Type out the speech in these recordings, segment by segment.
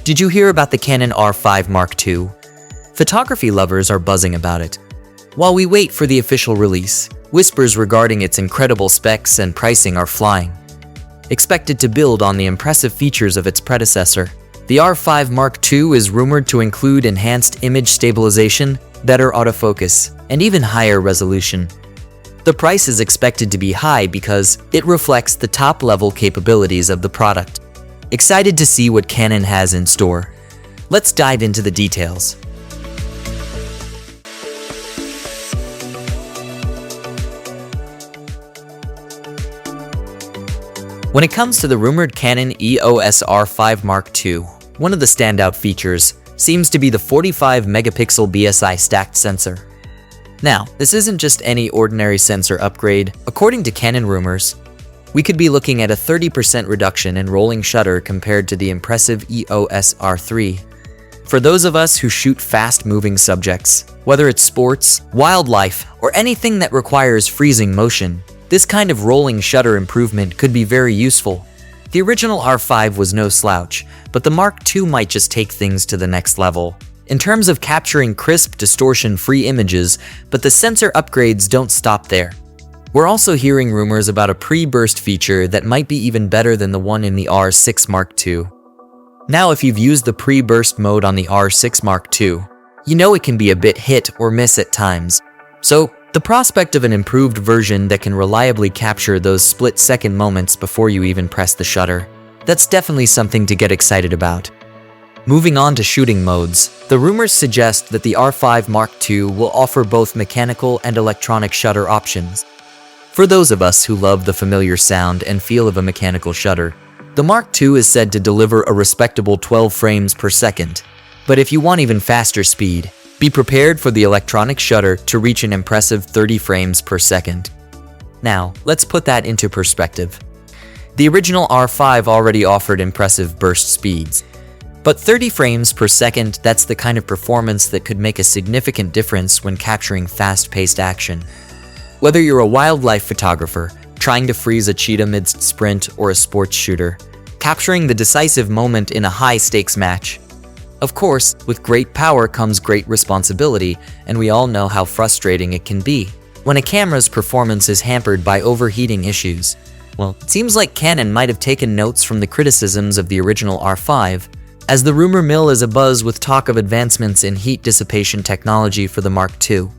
Did you hear about the Canon R5 Mark II? Photography lovers are buzzing about it. While we wait for the official release, whispers regarding its incredible specs and pricing are flying. Expected to build on the impressive features of its predecessor, the R5 Mark II is rumored to include enhanced image stabilization, better autofocus, and even higher resolution. The price is expected to be high because it reflects the top-level capabilities of the product. Excited to see what Canon has in store. Let's dive into the details. When it comes to the rumored Canon EOS R5 Mark II, one of the standout features seems to be the 45-megapixel BSI stacked sensor. Now, this isn't just any ordinary sensor upgrade. According to Canon rumors, we could be looking at a 30% reduction in rolling shutter compared to the impressive EOS R3. For those of us who shoot fast-moving subjects, whether it's sports, wildlife, or anything that requires freezing motion, this kind of rolling shutter improvement could be very useful. The original R5 was no slouch, but the Mark II might just take things to the next level in terms of capturing crisp, distortion-free images, but the sensor upgrades don't stop there. We're also hearing rumors about a pre-burst feature that might be even better than the one in the R6 Mark II. Now, if you've used the pre-burst mode on the R6 Mark II, you know it can be a bit hit or miss at times. So, the prospect of an improved version that can reliably capture those split-second moments before you even press the shutter, that's definitely something to get excited about. Moving on to shooting modes, the rumors suggest that the R5 Mark II will offer both mechanical and electronic shutter options. For those of us who love the familiar sound and feel of a mechanical shutter, the Mark II is said to deliver a respectable 12 frames per second. But if you want even faster speed, be prepared for the electronic shutter to reach an impressive 30 frames per second. Now, let's put that into perspective. The original R5 already offered impressive burst speeds. But 30 frames per second, that's the kind of performance that could make a significant difference when capturing fast-paced action. Whether you're a wildlife photographer, trying to freeze a cheetah mid-sprint, or a sports shooter, capturing the decisive moment in a high-stakes match. Of course, with great power comes great responsibility, and we all know how frustrating it can be when a camera's performance is hampered by overheating issues. Well, it seems like Canon might have taken notes from the criticisms of the original R5, as the rumor mill is abuzz with talk of advancements in heat dissipation technology for the Mark II.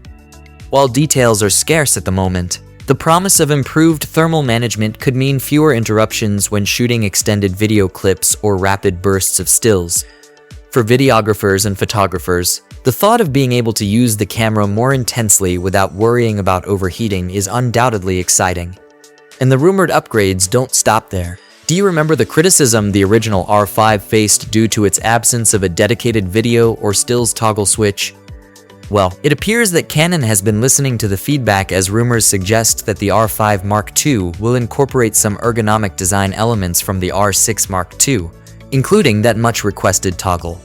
While details are scarce at the moment, the promise of improved thermal management could mean fewer interruptions when shooting extended video clips or rapid bursts of stills. For videographers and photographers, the thought of being able to use the camera more intensely without worrying about overheating is undoubtedly exciting. And the rumored upgrades don't stop there. Do you remember the criticism the original R5 faced due to its absence of a dedicated video or stills toggle switch? Well, it appears that Canon has been listening to the feedback, as rumors suggest that the R5 Mark II will incorporate some ergonomic design elements from the R6 Mark II, including that much requested toggle.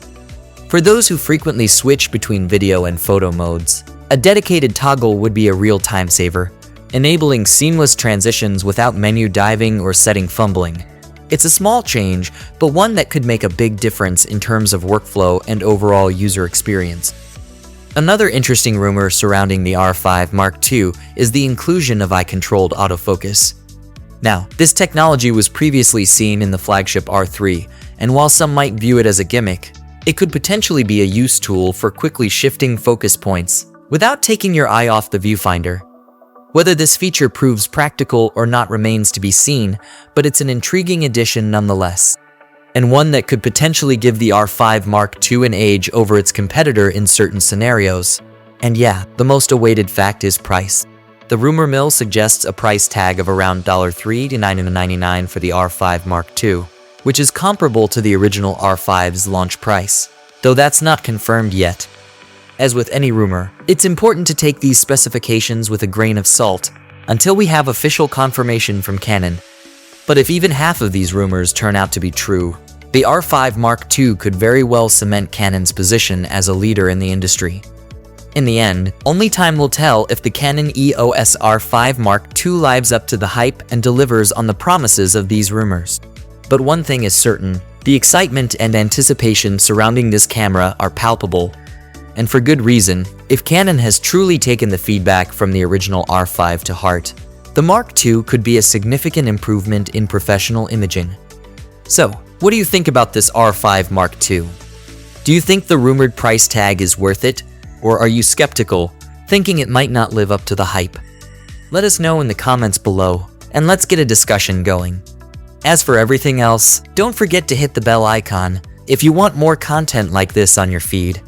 For those who frequently switch between video and photo modes, a dedicated toggle would be a real time saver, enabling seamless transitions without menu diving or setting fumbling. It's a small change, but one that could make a big difference in terms of workflow and overall user experience. Another interesting rumor surrounding the R5 Mark II is the inclusion of eye-controlled autofocus. Now, this technology was previously seen in the flagship R3, and while some might view it as a gimmick, it could potentially be a use tool for quickly shifting focus points without taking your eye off the viewfinder. Whether this feature proves practical or not remains to be seen, but it's an intriguing addition nonetheless, and one that could potentially give the R5 Mark II an edge over its competitor in certain scenarios. And yeah, the most awaited fact is price. The rumor mill suggests a price tag of around $3 to $9.99 for the R5 Mark II, which is comparable to the original R5's launch price, though that's not confirmed yet. As with any rumor, it's important to take these specifications with a grain of salt until we have official confirmation from Canon. But if even half of these rumors turn out to be true, the R5 Mark II could very well cement Canon's position as a leader in the industry. In the end, only time will tell if the Canon EOS R5 Mark II lives up to the hype and delivers on the promises of these rumors. But one thing is certain, The excitement and anticipation surrounding this camera are palpable, and for good reason. If Canon has truly taken the feedback from the original R5 to heart, the Mark II could be a significant improvement in professional imaging. So, what do you think about this R5 Mark II? Do you think the rumored price tag is worth it, or are you skeptical, thinking it might not live up to the hype? Let us know in the comments below, and let's get a discussion going. As for everything else, don't forget to hit the bell icon if you want more content like this on your feed.